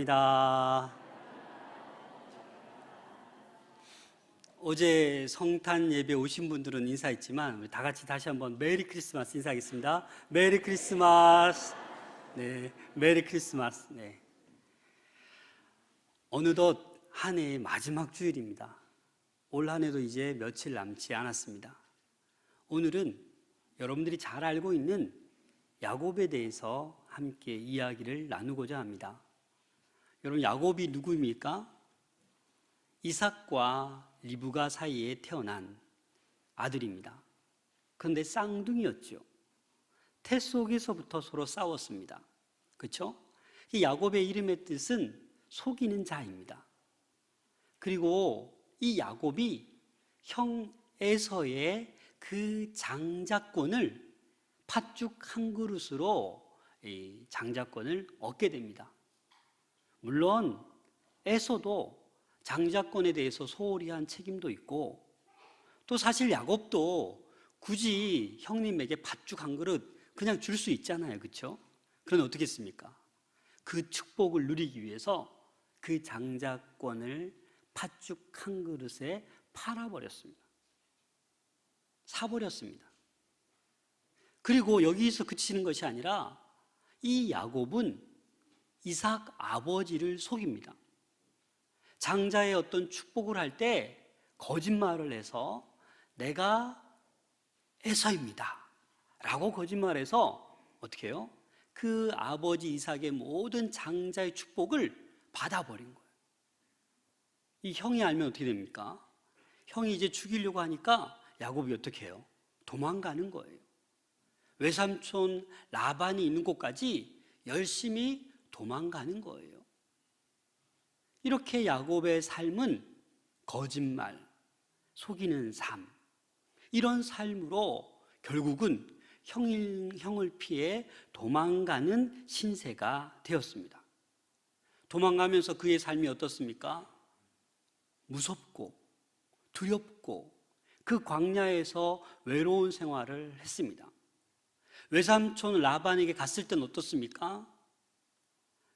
축하합니다. 어제 성탄 예배 오신 분들은 인사했지만 우리 다 같이 다시 한번 메리 크리스마스 인사하겠습니다. 메리 크리스마스. 네, 메리 크리스마스. 네. 어느덧 한 해의 마지막 주일입니다. 올 한 해도 이제 며칠 남지 않았습니다. 오늘은 여러분들이 잘 알고 있는 야곱에 대해서 함께 이야기를 나누고자 합니다. 여러분, 야곱이 누구입니까? 이삭과 리브가 사이에 태어난 아들입니다. 그런데 쌍둥이였죠. 태 속에서부터 서로 싸웠습니다. 그렇죠? 이 야곱의 이름의 뜻은 속이는 자입니다. 그리고 이 야곱이 형 에서의 그 장자권을 팥죽 한 그릇으로 이 장자권을 얻게 됩니다. 물론 에서도 장자권에 대해서 소홀히 한 책임도 있고, 또 사실 야곱도 굳이 형님에게 팥죽 한 그릇 그냥 줄 수 있잖아요. 그렇죠? 그런데 어떻게 했습니까? 그 축복을 누리기 위해서 그 장자권을 팥죽 한 그릇에 팔아버렸습니다. 사버렸습니다. 그리고 여기서 그치는 것이 아니라 이 야곱은 이삭 아버지를 속입니다. 장자의 어떤 축복을 할 때 거짓말을 해서 내가 에서입니다 라고 거짓말해서 어떻게 해요? 그 아버지 이삭의 모든 장자의 축복을 받아버린 거예요. 이 형이 알면 어떻게 됩니까? 형이 이제 죽이려고 하니까 야곱이 어떻게 해요? 도망가는 거예요. 외삼촌 라반이 있는 곳까지 열심히 도망가는 거예요. 이렇게 야곱의 삶은 거짓말, 속이는 삶, 이런 삶으로 결국은 형을 피해 도망가는 신세가 되었습니다. 도망가면서 그의 삶이 어떻습니까? 무섭고 두렵고 그 광야에서 외로운 생활을 했습니다. 외삼촌 라반에게 갔을 땐 어떻습니까?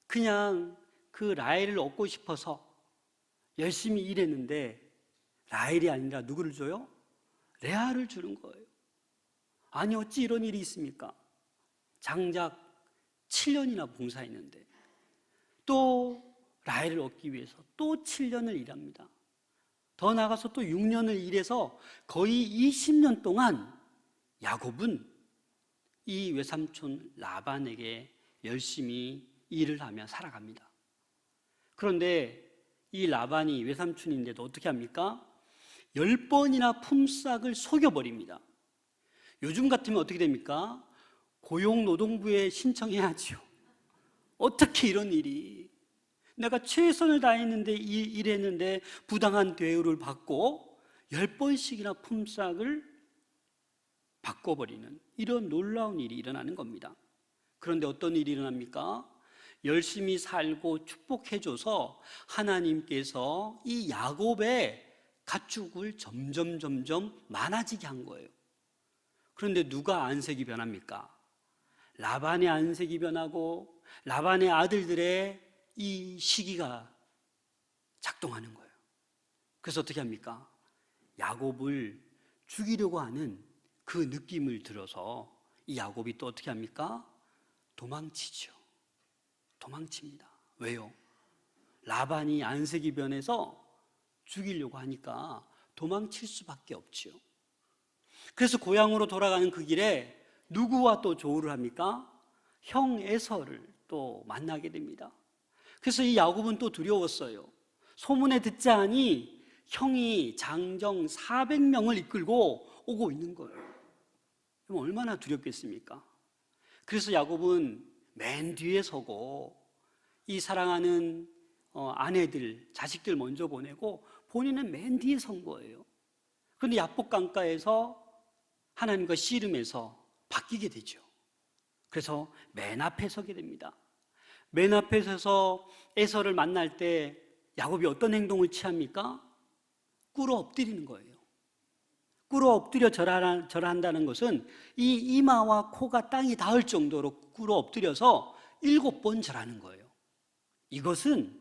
그냥 그 라헬을 얻고 싶어서 열심히 일했는데 라헬이 아니라 누구를 줘요? 레아를 주는 거예요. 아니 어찌 이런 일이 있습니까? 장작 7년이나 봉사했는데 또 라헬을 얻기 위해서 또 7년을 일합니다. 더 나아가서 또 6년을 일해서 거의 20년 동안 야곱은 이 외삼촌 라반에게 열심히 일을 하며 살아갑니다. 그런데 이 라반이 외삼촌인데도 어떻게 합니까? 10번이나 품삯을 속여버립니다. 요즘 같으면 어떻게 됩니까? 고용노동부에 신청해야죠. 어떻게 이런 일이, 내가 최선을 다했는데 일했는데 부당한 대우를 받고 10번씩이나 품삯을 바꿔버리는 이런 놀라운 일이 일어나는 겁니다. 그런데 어떤 일이 일어납니까? 열심히 살고 축복해줘서 하나님께서 이 야곱의 가축을 점점 많아지게 한 거예요. 그런데 누가 안색이 변합니까? 라반의 안색이 변하고 라반의 아들들의 이 시기가 작동하는 거예요. 그래서 어떻게 합니까? 야곱을 죽이려고 하는 그 느낌을 들어서 이 야곱이 또 어떻게 합니까? 도망치죠. 도망칩니다. 왜요? 라반이 안색이 변해서 죽이려고 하니까 도망칠 수밖에 없죠. 그래서 고향으로 돌아가는 그 길에 누구와 또 조우를 합니까? 형 에서를 또 만나게 됩니다. 그래서 이 야곱은 또 두려웠어요. 소문에 듣자하니 형이 장정 400명을 이끌고 오고 있는 거예요. 그럼 얼마나 두렵겠습니까? 그래서 야곱은 맨 뒤에 서고 이 사랑하는 아내들, 자식들 먼저 보내고 본인은 맨 뒤에 선 거예요. 그런데 야복 강가에서 하나님과 씨름해서 바뀌게 되죠. 그래서 맨 앞에 서게 됩니다. 맨 앞에 서서 에서를 만날 때 야곱이 어떤 행동을 취합니까? 꿇어 엎드리는 거예요. 꿇어 엎드려 절한다는 것은 이 이마와 코가 땅이 닿을 정도로 꿇어 엎드려서 7번 절하는 거예요. 이것은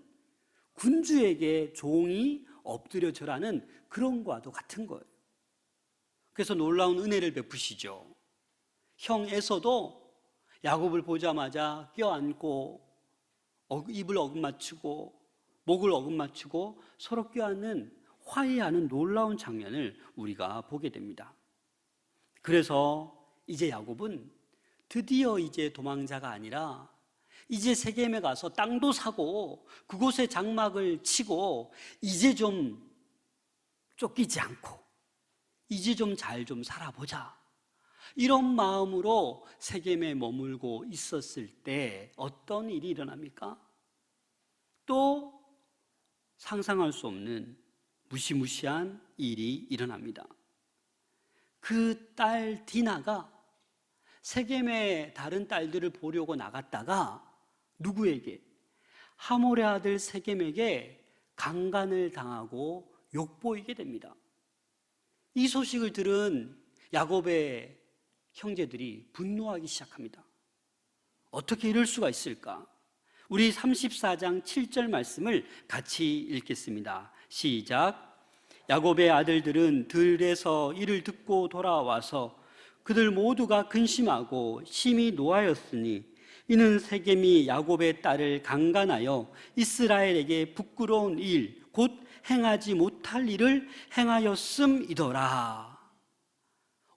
군주에게 종이 엎드려 절하는 그런 거와도 같은 거예요. 그래서 놀라운 은혜를 베푸시죠. 형 에서도 야곱을 보자마자 껴안고 입을 어긋맞추고 목을 어긋맞추고 서로 껴안는 화해하는 놀라운 장면을 우리가 보게 됩니다. 그래서 이제 야곱은 드디어 이제 도망자가 아니라 이제 세겜에 가서 땅도 사고 그곳에 장막을 치고 이제 좀 쫓기지 않고 이제 좀 잘 좀 살아보자, 이런 마음으로 세겜에 머물고 있었을 때 어떤 일이 일어납니까? 또 상상할 수 없는 무시무시한 일이 일어납니다. 그 딸 디나가 세겜의 다른 딸들을 보려고 나갔다가 누구에게? 하몰의 아들 세겜에게 강간을 당하고 욕보이게 됩니다. 이 소식을 들은 야곱의 형제들이 분노하기 시작합니다. 어떻게 이럴 수가 있을까? 우리 34장 7절 말씀을 같이 읽겠습니다. 시작. 야곱의 아들들은 들에서 이를 듣고 돌아와서 그들 모두가 근심하고 심히 노하였으니 이는 세겜이 야곱의 딸을 강간하여 이스라엘에게 부끄러운 일, 곧 행하지 못할 일을 행하였음이더라.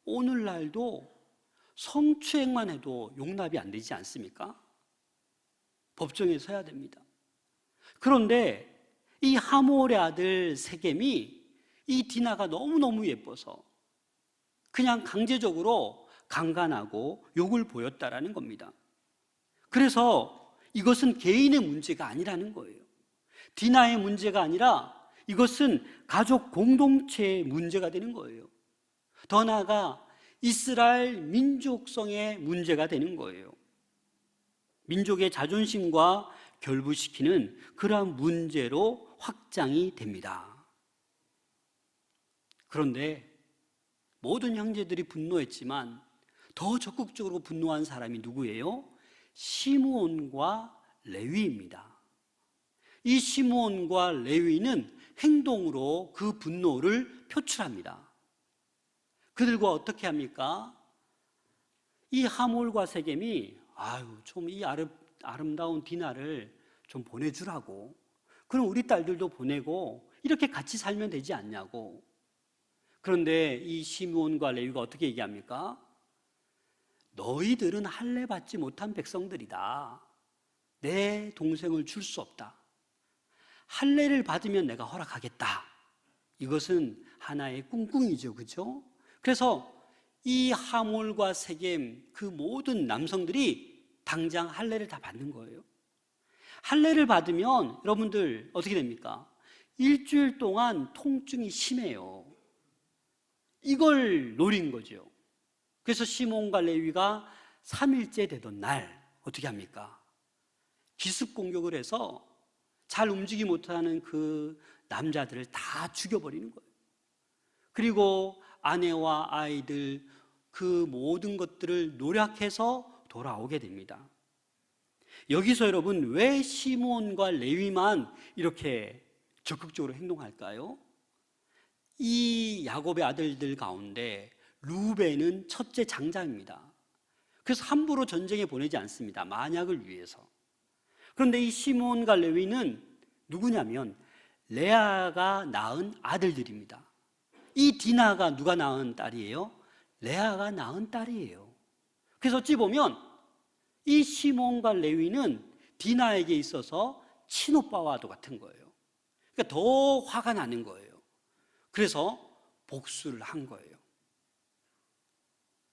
오늘날도 성추행만 해도 용납이 안 되지 않습니까? 법정에 서야 됩니다. 그런데 이 하몰의 아들 세겜이 이 디나가 너무너무 예뻐서 그냥 강제적으로 강간하고 욕을 보였다라는 겁니다. 그래서 이것은 개인의 문제가 아니라는 거예요. 디나의 문제가 아니라 이것은 가족 공동체의 문제가 되는 거예요. 더 나아가 이스라엘 민족성의 문제가 되는 거예요. 민족의 자존심과 결부시키는 그러한 문제로 확장이 됩니다. 그런데 모든 형제들이 분노했지만 더 적극적으로 분노한 사람이 누구예요? 시므온과 레위입니다. 이 시므온과 레위는 행동으로 그 분노를 표출합니다. 그들과 어떻게 합니까? 이 하몰과 세겜이 좀 이 아름다운 디나를 좀 보내주라고, 그럼 우리 딸들도 보내고 이렇게 같이 살면 되지 않냐고. 그런데 이 시므온과 레위가 어떻게 얘기합니까? 너희들은 할례 받지 못한 백성들이다. 내 동생을 줄 수 없다. 할례를 받으면 내가 허락하겠다. 이것은 하나의 꿍꿍이죠, 그렇죠? 그래서 이 하몰과 세겜 그 모든 남성들이 당장 할례를 다 받는 거예요. 할례를 받으면 여러분들 어떻게 됩니까? 일주일 동안 통증이 심해요. 이걸 노린 거죠. 그래서 시몬과 레위가 3일째 되던 날 어떻게 합니까? 기습 공격을 해서 잘 움직이지 못하는 그 남자들을 다 죽여버리는 거예요. 그리고 아내와 아이들 그 모든 것들을 노력해서 돌아오게 됩니다. 여기서 여러분 왜 시므온과 레위만 이렇게 적극적으로 행동할까요? 이 야곱의 아들들 가운데 루벤은 첫째 장자입니다. 그래서 함부로 전쟁에 보내지 않습니다. 만약을 위해서. 그런데 이 시므온과 레위는 누구냐면 레아가 낳은 아들들입니다. 이 디나가 누가 낳은 딸이에요? 레아가 낳은 딸이에요. 그래서 어찌 보면 이 시몬과 레위는 디나에게 있어서 친오빠와도 같은 거예요. 그러니까 더 화가 나는 거예요. 그래서 복수를 한 거예요.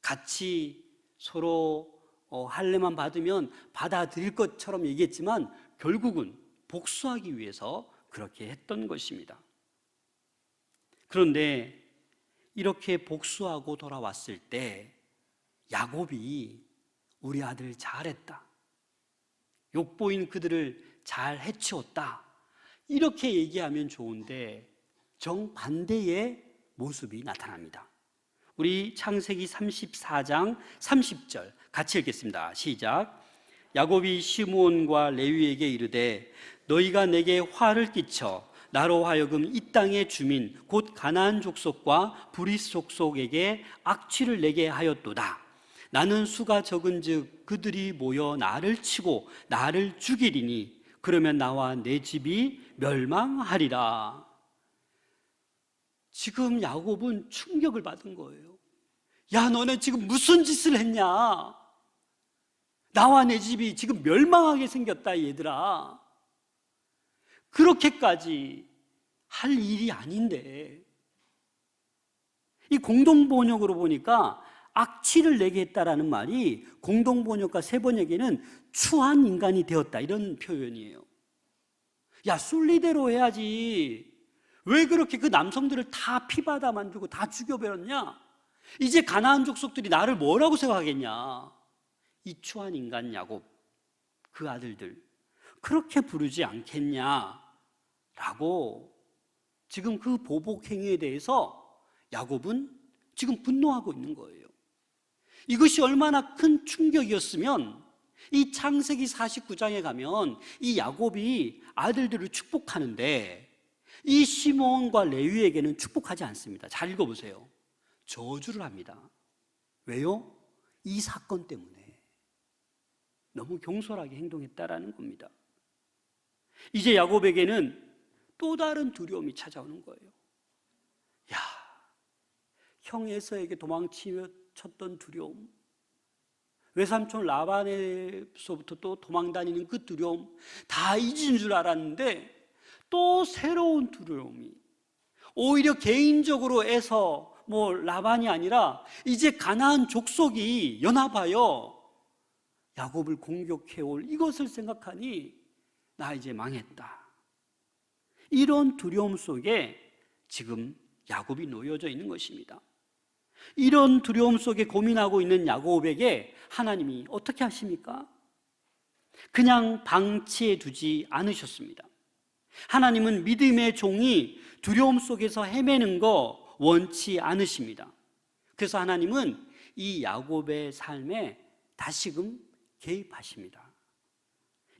같이 서로 할례만 받으면 받아들일 것처럼 얘기했지만 결국은 복수하기 위해서 그렇게 했던 것입니다. 그런데 이렇게 복수하고 돌아왔을 때 야곱이 우리 아들 잘했다, 욕보인 그들을 잘 해치웠다, 이렇게 얘기하면 좋은데 정반대의 모습이 나타납니다. 우리 창세기 34장 30절 같이 읽겠습니다. 시작. 야곱이 시므온과 레위에게 이르되 너희가 내게 화를 끼쳐 나로 하여금 이 땅의 주민 곧 가나안 족속과 브리스 족속에게 악취를 내게 하였도다. 나는 수가 적은즉 그들이 모여 나를 치고 나를 죽이리니 그러면 나와 내 집이 멸망하리라. 지금 야곱은 충격을 받은 거예요. 야, 너네 지금 무슨 짓을 했냐? 나와 내 집이 지금 멸망하게 생겼다, 얘들아. 그렇게까지 할 일이 아닌데. 이 공동번역으로 보니까 악취를 내게 했다라는 말이 공동번역과 세번역에는 추한 인간이 되었다, 이런 표현이에요. 야, 순리대로 해야지. 왜 그렇게 그 남성들을 다 피바다 만들고 다 죽여버렸냐? 이제 가나안 족속들이 나를 뭐라고 생각하겠냐? 이 추한 인간 야곱, 그 아들들 그렇게 부르지 않겠냐라고 지금 그 보복 행위에 대해서 야곱은 지금 분노하고 있는 거예요. 이것이 얼마나 큰 충격이었으면 이 창세기 49장에 가면 이 야곱이 아들들을 축복하는데 이 시몬과 레위에게는 축복하지 않습니다. 잘 읽어보세요. 저주를 합니다. 왜요? 이 사건 때문에 너무 경솔하게 행동했다라는 겁니다. 이제 야곱에게는 또 다른 두려움이 찾아오는 거예요. 야, 형 에서에게 도망쳤던 두려움, 외삼촌 라반에서부터 또 도망다니는 그 두려움 다 잊은 줄 알았는데 또 새로운 두려움이, 오히려 개인적으로 에서 라반이 아니라 이제 가나안 족속이 연합하여 야곱을 공격해올 이것을 생각하니 나 이제 망했다. 이런 두려움 속에 지금 야곱이 놓여져 있는 것입니다. 이런 두려움 속에 고민하고 있는 야곱에게 하나님이 어떻게 하십니까? 그냥 방치해 두지 않으셨습니다. 하나님은 믿음의 종이 두려움 속에서 헤매는 거 원치 않으십니다. 그래서 하나님은 이 야곱의 삶에 다시금 개입하십니다.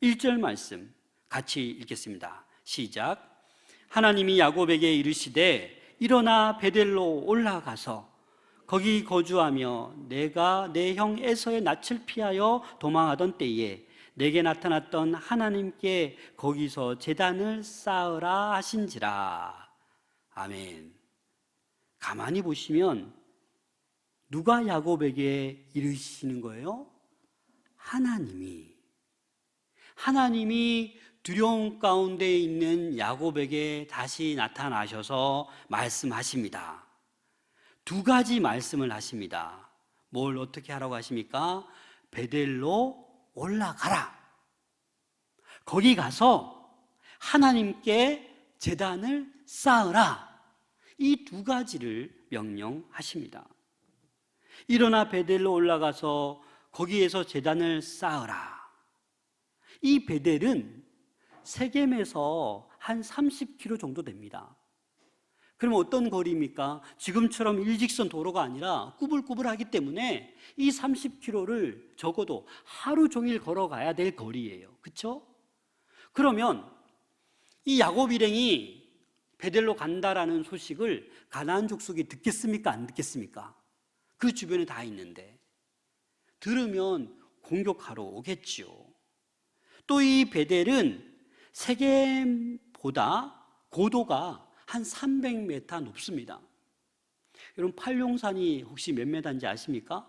1절 말씀 같이 읽겠습니다. 시작. 하나님이 야곱에게 이르시되 일어나 베델로 올라가서 거기 거주하며 내가 내 형 에서의 낯을 피하여 도망하던 때에 내게 나타났던 하나님께 거기서 제단을 쌓으라 하신지라. 아멘. 가만히 보시면 누가 야곱에게 이르시는 거예요? 하나님이 두려움 가운데 있는 야곱에게 다시 나타나셔서 말씀하십니다. 두 가지 말씀을 하십니다. 뭘 어떻게 하라고 하십니까? 베델로 올라가라. 거기 가서 하나님께 제단을 쌓으라. 이 두 가지를 명령하십니다. 일어나 베델로 올라가서 거기에서 제단을 쌓으라. 이 베델은 세겜에서 한 30km 정도 됩니다. 그럼 어떤 거리입니까? 지금처럼 일직선 도로가 아니라 꾸불꾸불하기 때문에 이 30km를 적어도 하루 종일 걸어가야 될 거리예요. 그렇죠? 그러면 이 야곱 일행이 베델로 간다라는 소식을 가나안 족속이 듣겠습니까? 안 듣겠습니까? 그 주변에 다 있는데 들으면 공격하러 오겠죠. 또 이 베델은 세겜보다 고도가 한 300m 높습니다. 여러분 팔룡산이 혹시 몇 메다인지 아십니까?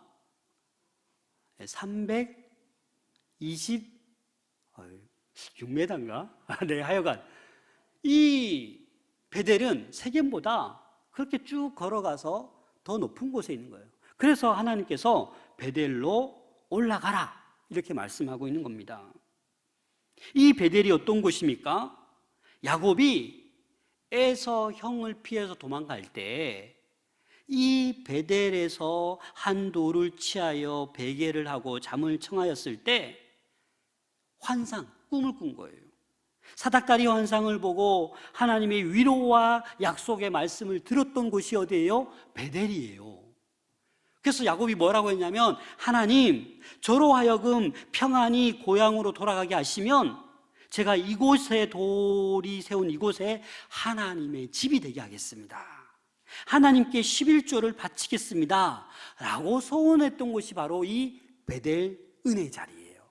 326m인가? 네, 하여간 이 베델은 세겜보다 그렇게 쭉 걸어가서 더 높은 곳에 있는 거예요. 그래서 하나님께서 베델로 올라가라 이렇게 말씀하고 있는 겁니다. 이 베델이 어떤 곳입니까? 야곱이 에서 형을 피해서 도망갈 때 이 베델에서 한 돌을 취하여 베개를 하고 잠을 청하였을 때 환상, 꿈을 꾼 거예요. 사닥다리 환상을 보고 하나님의 위로와 약속의 말씀을 들었던 곳이 어디예요? 베델이에요. 그래서 야곱이 뭐라고 했냐면, 하나님, 저로 하여금 평안히 고향으로 돌아가게 하시면 제가 이곳에 돌이 세운 이곳에 하나님의 집이 되게 하겠습니다. 하나님께 11조를 바치겠습니다 라고 소원했던 곳이 바로 이 베델 은혜의 자리예요.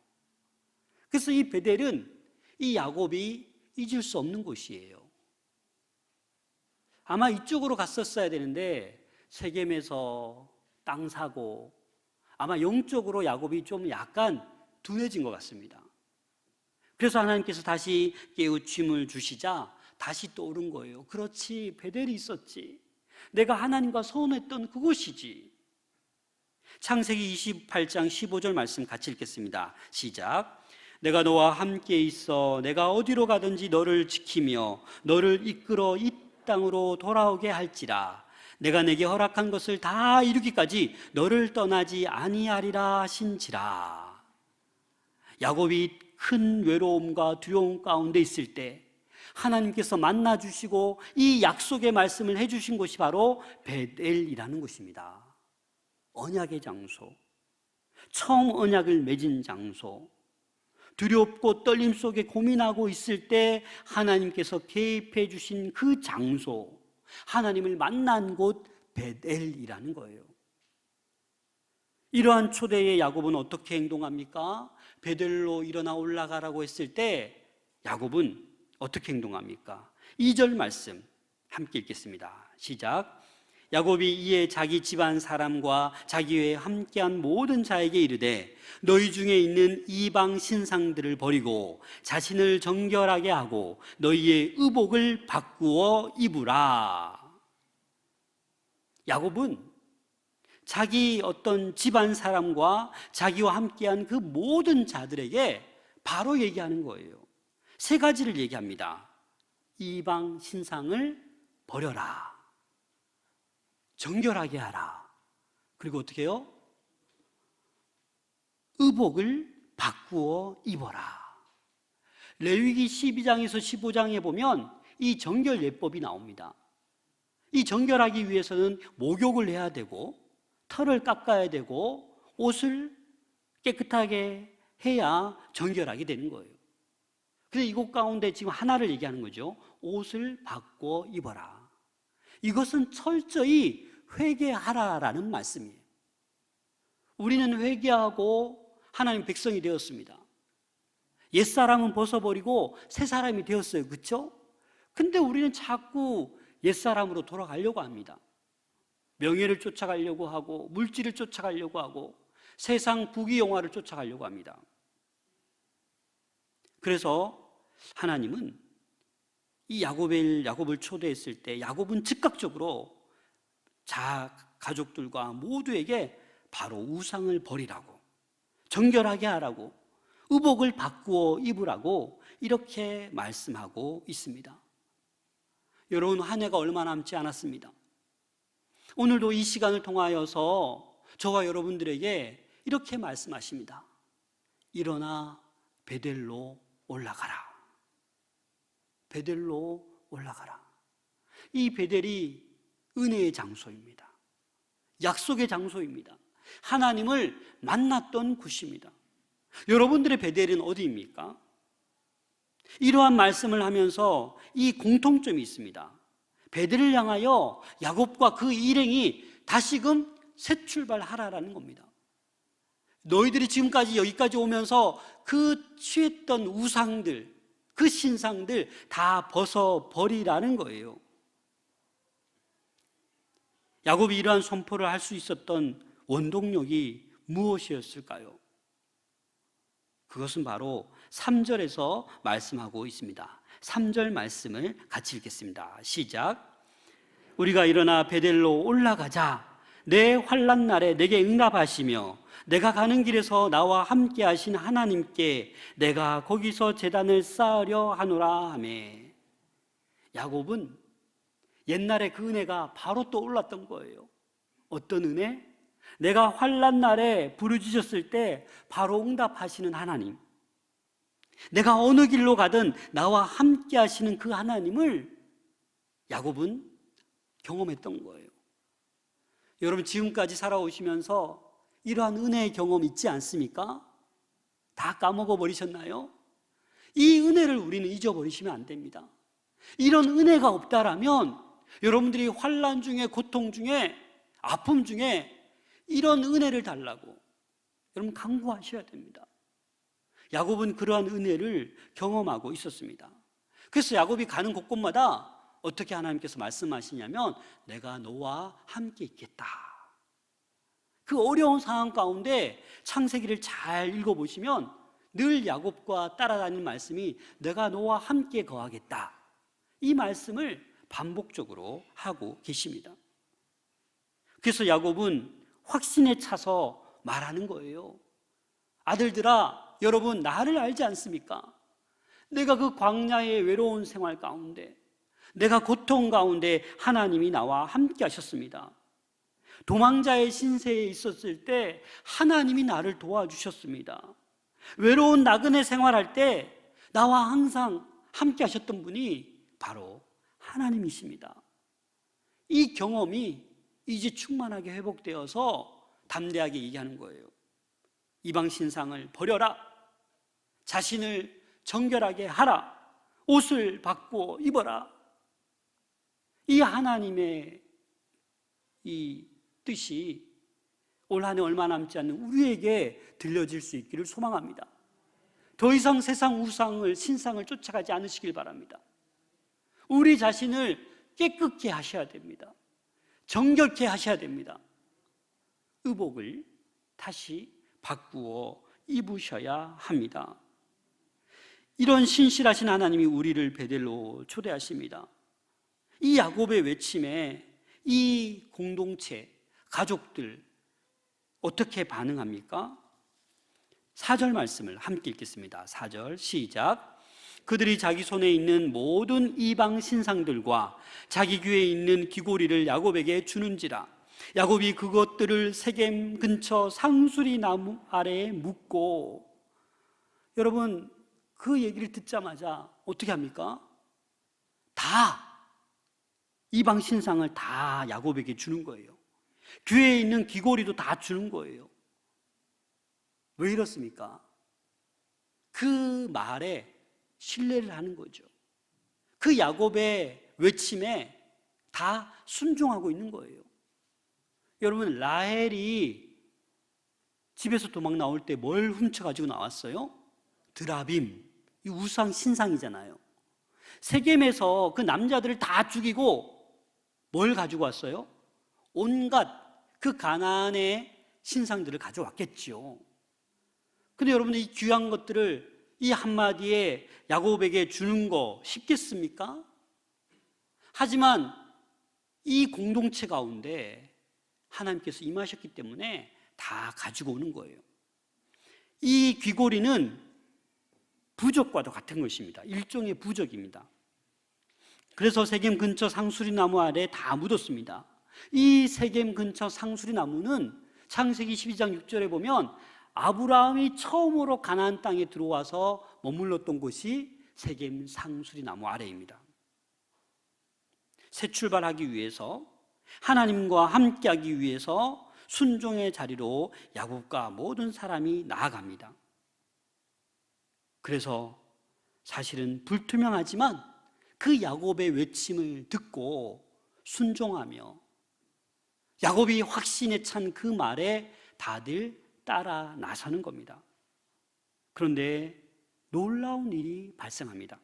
그래서 이 베델은 이 야곱이 잊을 수 없는 곳이에요. 아마 이쪽으로 갔었어야 되는데 세겜에서 땅 사고 아마 영적으로 야곱이 좀 약간 둔해진 것 같습니다. 그래서 하나님께서 다시 깨우침을 주시자 다시 떠오른 거예요. 그렇지, 베델이 있었지. 내가 하나님과 소원했던 그곳이지. 창세기 28장 15절 말씀 같이 읽겠습니다. 시작. 내가 너와 함께 있어 내가 어디로 가든지 너를 지키며 너를 이끌어 이 땅으로 돌아오게 할지라. 내가 내게 허락한 것을 다 이루기까지 너를 떠나지 아니하리라 하신지라. 야곱이 큰 외로움과 두려움 가운데 있을 때 하나님께서 만나주시고 이 약속의 말씀을 해주신 곳이 바로 베델이라는 곳입니다. 언약의 장소, 처음 언약을 맺은 장소, 두렵고 떨림 속에 고민하고 있을 때 하나님께서 개입해 주신 그 장소, 하나님을 만난 곳 베델이라는 거예요. 이러한 초대의 야곱은 어떻게 행동합니까? 베델로 일어나 올라가라고 했을 때 야곱은 어떻게 행동합니까? 2절 말씀 함께 읽겠습니다. 시작. 야곱이 이에 자기 집안 사람과 자기 외에 함께한 모든 자에게 이르되 너희 중에 있는 이방 신상들을 버리고 자신을 정결하게 하고 너희의 의복을 바꾸어 입으라. 야곱은 자기 어떤 집안 사람과 자기와 함께한 그 모든 자들에게 바로 얘기하는 거예요. 세 가지를 얘기합니다. 이방 신상을 버려라, 정결하게 하라, 그리고 어떻게 해요? 의복을 바꾸어 입어라. 레위기 12장에서 15장에 보면 이 정결 예법이 나옵니다. 이 정결하기 위해서는 목욕을 해야 되고 털을 깎아야 되고 옷을 깨끗하게 해야 정결하게 되는 거예요. 그래서 이곳 가운데 지금 하나를 얘기하는 거죠. 옷을 바꿔 입어라. 이것은 철저히 회개하라라는 말씀이에요. 우리는 회개하고 하나님 백성이 되었습니다. 옛사람은 벗어버리고 새사람이 되었어요. 그렇죠? 근데 우리는 자꾸 옛사람으로 돌아가려고 합니다. 명예를 쫓아가려고 하고 물질을 쫓아가려고 하고 세상 부귀영화를 쫓아가려고 합니다. 그래서 하나님은 이 야곱을 초대했을 때 야곱은 즉각적으로 가족들과 모두에게 바로 우상을 버리라고, 정결하게 하라고, 의복을 바꾸어 입으라고 이렇게 말씀하고 있습니다. 여러분, 한 해가 얼마 남지 않았습니다. 오늘도 이 시간을 통하여서 저와 여러분들에게 이렇게 말씀하십니다. 일어나 베델로 올라가라. 베델로 올라가라. 이 베델이 은혜의 장소입니다. 약속의 장소입니다. 하나님을 만났던 곳입니다. 여러분들의 베델은 어디입니까? 이러한 말씀을 하면서 이 공통점이 있습니다. 베델을 향하여 야곱과 그 일행이 다시금 새 출발하라라는 겁니다. 너희들이 지금까지 여기까지 오면서 그 취했던 우상들, 그 신상들 다 벗어버리라는 거예요. 야곱이 이러한 선포를 할 수 있었던 원동력이 무엇이었을까요? 그것은 바로 3절에서 말씀하고 있습니다. 3절 말씀을 같이 읽겠습니다. 시작. 우리가 일어나 베델로 올라가자. 내 환난 날에 내게 응답하시며 내가 가는 길에서 나와 함께 하신 하나님께 내가 거기서 제단을 쌓으려 하노라 하매. 야곱은 옛날에 그 은혜가 바로 떠올랐던 거예요. 어떤 은혜? 내가 환난 날에 부르짖었을 때 바로 응답하시는 하나님, 내가 어느 길로 가든 나와 함께 하시는 그 하나님을 야곱은 경험했던 거예요. 여러분 지금까지 살아오시면서 이러한 은혜의 경험 있지 않습니까? 다 까먹어 버리셨나요? 이 은혜를 우리는 잊어버리시면 안 됩니다. 이런 은혜가 없다라면 여러분들이 환난 중에, 고통 중에, 아픔 중에 이런 은혜를 달라고 여러분 간구하셔야 됩니다. 야곱은 그러한 은혜를 경험하고 있었습니다. 그래서 야곱이 가는 곳곳마다 어떻게 하나님께서 말씀하시냐면 내가 너와 함께 있겠다. 그 어려운 상황 가운데 창세기를 잘 읽어보시면 늘 야곱과 따라다니는 말씀이 내가 너와 함께 거하겠다. 이 말씀을 반복적으로 하고 계십니다. 그래서 야곱은 확신에 차서 말하는 거예요. 아들들아, 여러분 나를 알지 않습니까? 내가 그 광야의 외로운 생활 가운데, 내가 고통 가운데 하나님이 나와 함께 하셨습니다. 도망자의 신세에 있었을 때 하나님이 나를 도와주셨습니다. 외로운 나그네 생활할 때 나와 항상 함께 하셨던 분이 바로 하나님이십니다. 이 경험이 이제 충만하게 회복되어서 담대하게 얘기하는 거예요. 이방 신상을 버려라. 자신을 정결하게 하라. 옷을 바꾸어 입어라. 이 하나님의 이 뜻이 올 한 해 얼마 남지 않는 우리에게 들려질 수 있기를 소망합니다. 더 이상 세상 우상을, 신상을 쫓아가지 않으시길 바랍니다. 우리 자신을 깨끗게 하셔야 됩니다. 정결케 하셔야 됩니다. 의복을 다시 바꾸어 입으셔야 합니다. 이런 신실하신 하나님이 우리를 베델로 초대하십니다. 이 야곱의 외침에 이 공동체, 가족들 어떻게 반응합니까? 4절 말씀을 함께 읽겠습니다. 4절 시작. 그들이 자기 손에 있는 모든 이방 신상들과 자기 귀에 있는 귀고리를 야곱에게 주는지라. 야곱이 그것들을 세겜 근처 상수리 나무 아래에 묻고, 여러분 그 얘기를 듣자마자 어떻게 합니까? 다 이방 신상을 다 야곱에게 주는 거예요. 귀에 있는 귀고리도 다 주는 거예요. 왜 이렇습니까? 그 말에 신뢰를 하는 거죠. 그 야곱의 외침에 다 순종하고 있는 거예요. 여러분 라헬이 집에서 도망 나올 때 뭘 훔쳐가지고 나왔어요? 드라빔, 이 우상 신상이잖아요. 세겜에서 그 남자들을 다 죽이고 뭘 가지고 왔어요? 온갖 그 가나안의 신상들을 가져왔겠지요. 근데 여러분 이 귀한 것들을 이 한마디에 야곱에게 주는 거 쉽겠습니까? 하지만 이 공동체 가운데 하나님께서 임하셨기 때문에 다 가지고 오는 거예요. 이 귀고리는 부적과도 같은 것입니다. 일종의 부적입니다. 그래서 세겜 근처 상수리 나무 아래 다 묻었습니다. 이 세겜 근처 상수리 나무는 창세기 12장 6절에 보면 아브라함이 처음으로 가나안 땅에 들어와서 머물렀던 곳이 세겜 상수리 나무 아래입니다. 새 출발하기 위해서, 하나님과 함께하기 위해서 순종의 자리로 야곱과 모든 사람이 나아갑니다. 그래서 사실은 불투명하지만 그 야곱의 외침을 듣고 순종하며 야곱이 확신에 찬 그 말에 다들 따라 나서는 겁니다. 그런데 놀라운 일이 발생합니다.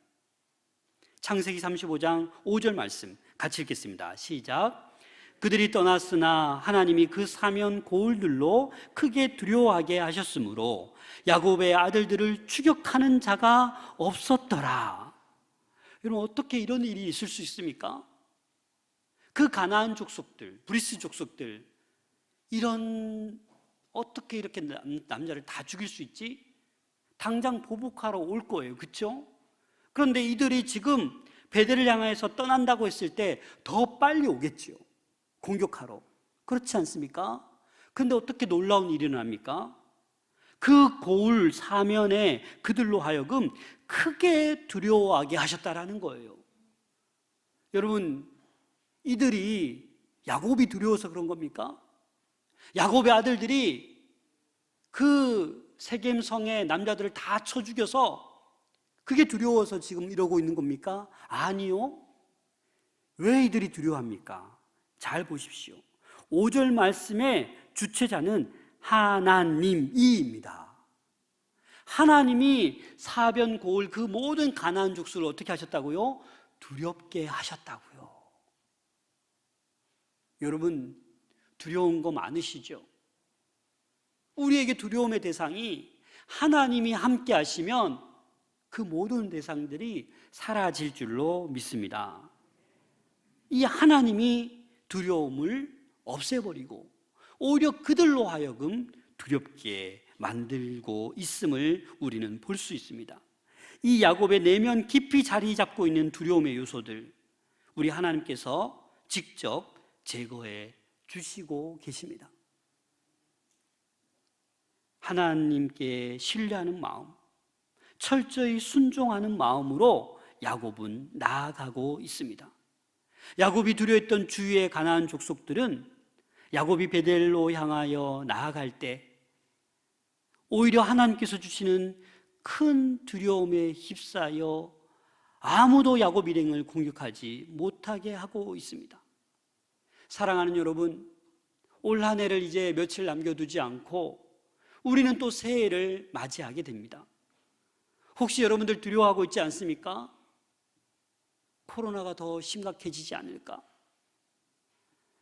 창세기 35장 5절 말씀 같이 읽겠습니다. 시작. 그들이 떠났으나 하나님이 그 사면 고을들로 크게 두려워하게 하셨으므로 야곱의 아들들을 추격하는 자가 없었더라. 여러분 어떻게 이런 일이 있을 수 있습니까? 그 가나안 족속들, 브리스 족속들, 이런 어떻게 이렇게 남자를 다 죽일 수 있지? 당장 보복하러 올 거예요. 그렇죠? 그런데 이들이 지금 베델을 향해서 떠난다고 했을 때 더 빨리 오겠지요. 공격하러. 그렇지 않습니까? 그런데 어떻게 놀라운 일이 일어납니까? 그 고을 사면에 그들로 하여금 크게 두려워하게 하셨다라는 거예요. 여러분, 이들이 야곱이 두려워서 그런 겁니까? 야곱의 아들들이 그 세겜성의 남자들을 다 쳐 죽여서 그게 두려워서 지금 이러고 있는 겁니까? 아니요. 왜 이들이 두려워합니까? 잘 보십시오. 5절 말씀의 주체자는 하나님이입니다. 하나님이 사변 고을 그 모든 가나안 족속을 어떻게 하셨다고요? 두렵게 하셨다고요. 여러분, 두려운 거 많으시죠? 우리에게 두려움의 대상이 하나님이 함께 하시면 그 모든 대상들이 사라질 줄로 믿습니다. 이 하나님이 두려움을 없애버리고 오히려 그들로 하여금 두렵게 만들고 있음을 우리는 볼 수 있습니다. 이 야곱의 내면 깊이 자리 잡고 있는 두려움의 요소들, 우리 하나님께서 직접 제거해 주시고 계십니다. 하나님께 신뢰하는 마음, 철저히 순종하는 마음으로 야곱은 나아가고 있습니다. 야곱이 두려워했던 주위의 가나안 족속들은 야곱이 베델로 향하여 나아갈 때 오히려 하나님께서 주시는 큰 두려움에 휩싸여 아무도 야곱 일행을 공격하지 못하게 하고 있습니다. 사랑하는 여러분, 올 한 해를 이제 며칠 남겨두지 않고 우리는 또 새해를 맞이하게 됩니다. 혹시 여러분들 두려워하고 있지 않습니까? 코로나가 더 심각해지지 않을까?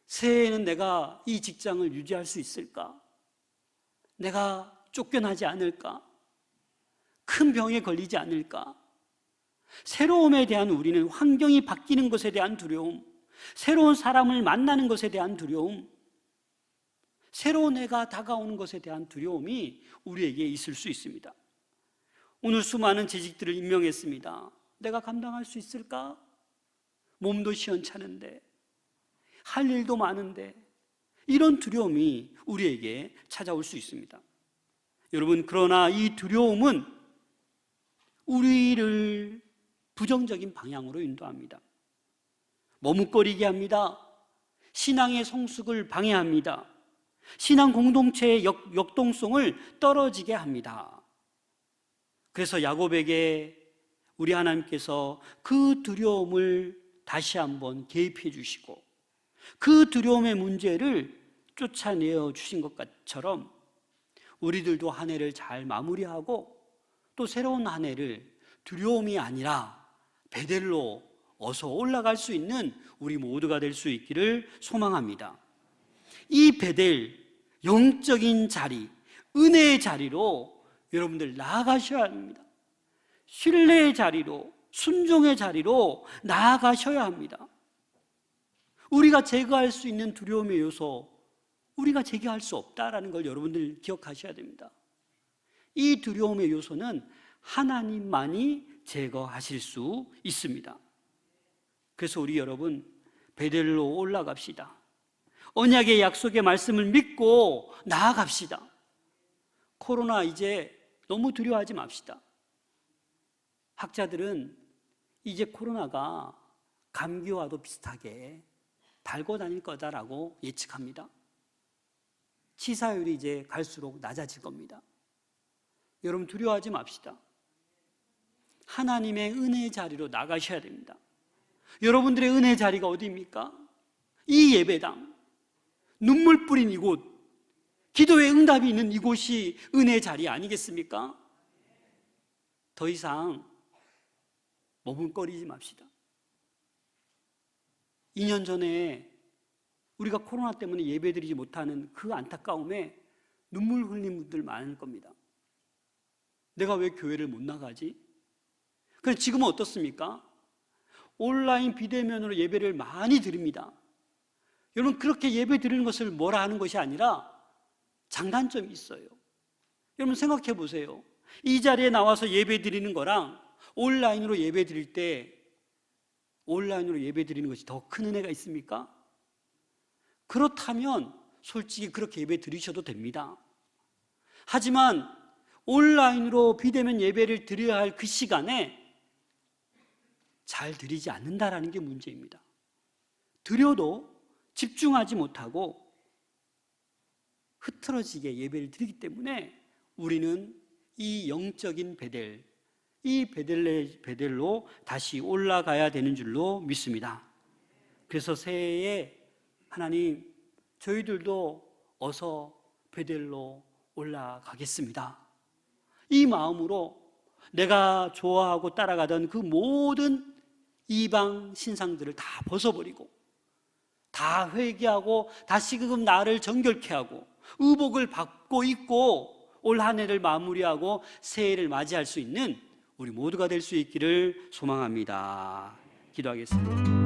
새해에는 내가 이 직장을 유지할 수 있을까? 내가 쫓겨나지 않을까? 큰 병에 걸리지 않을까? 새로움에 대한 우리는 환경이 바뀌는 것에 대한 두려움, 새로운 사람을 만나는 것에 대한 두려움, 새로운 해가 다가오는 것에 대한 두려움이 우리에게 있을 수 있습니다. 오늘 수많은 재직들을 임명했습니다. 내가 감당할 수 있을까? 몸도 시원찮은데, 할 일도 많은데, 이런 두려움이 우리에게 찾아올 수 있습니다. 여러분, 그러나 이 두려움은 우리를 부정적인 방향으로 인도합니다. 머뭇거리게 합니다. 신앙의 성숙을 방해합니다. 신앙 공동체의 역동성을 떨어지게 합니다. 그래서 야곱에게 우리 하나님께서 그 두려움을 다시 한번 개입해 주시고 그 두려움의 문제를 쫓아내어 주신 것처럼 우리들도 한 해를 잘 마무리하고 또 새로운 한 해를 두려움이 아니라 베델로 어서 올라갈 수 있는 우리 모두가 될 수 있기를 소망합니다. 이 베델, 영적인 자리, 은혜의 자리로 여러분들 나아가셔야 합니다. 신뢰의 자리로, 순종의 자리로 나아가셔야 합니다. 우리가 제거할 수 있는 두려움의 요소, 우리가 제거할 수 없다라는 걸 여러분들 기억하셔야 됩니다. 이 두려움의 요소는 하나님만이 제거하실 수 있습니다. 그래서 우리 여러분, 베델로 올라갑시다. 언약의 약속의 말씀을 믿고 나아갑시다. 코로나 이제 너무 두려워하지 맙시다. 학자들은 이제 코로나가 감기와도 비슷하게 달고 다닐 거다라고 예측합니다. 치사율이 이제 갈수록 낮아질 겁니다. 여러분 두려워하지 맙시다. 하나님의 은혜의 자리로 나가셔야 됩니다. 여러분들의 은혜의 자리가 어디입니까? 이 예배당, 눈물 뿌린 이곳, 기도의 응답이 있는 이곳이 은혜의 자리 아니겠습니까? 더 이상 머뭇거리지 맙시다. 2년 전에 우리가 코로나 때문에 예배드리지 못하는 그 안타까움에 눈물 흘린 분들 많을 겁니다. 내가 왜 교회를 못 나가지? 그런데 지금은 어떻습니까? 온라인 비대면으로 예배를 많이 드립니다. 여러분 그렇게 예배 드리는 것을 뭐라 하는 것이 아니라 장단점이 있어요. 여러분 생각해 보세요. 이 자리에 나와서 예배 드리는 거랑 온라인으로 예배 드릴 때 온라인으로 예배 드리는 것이 더 큰 은혜가 있습니까? 그렇다면 솔직히 그렇게 예배 드리셔도 됩니다. 하지만 온라인으로 비대면 예배를 드려야 할 그 시간에 잘 드리지 않는다라는 게 문제입니다. 드려도 집중하지 못하고 흐트러지게 예배를 드리기 때문에 우리는 이 영적인 베델, 이 베델로 다시 올라가야 되는 줄로 믿습니다. 그래서 새해에 하나님, 저희들도 어서 베델로 올라가겠습니다. 이 마음으로 내가 좋아하고 따라가던 그 모든 이방 신상들을 다 벗어버리고 다 회개하고 다시금 나를 정결케 하고 의복을 받고 입고 올 한 해를 마무리하고 새해를 맞이할 수 있는 우리 모두가 될 수 있기를 소망합니다. 기도하겠습니다.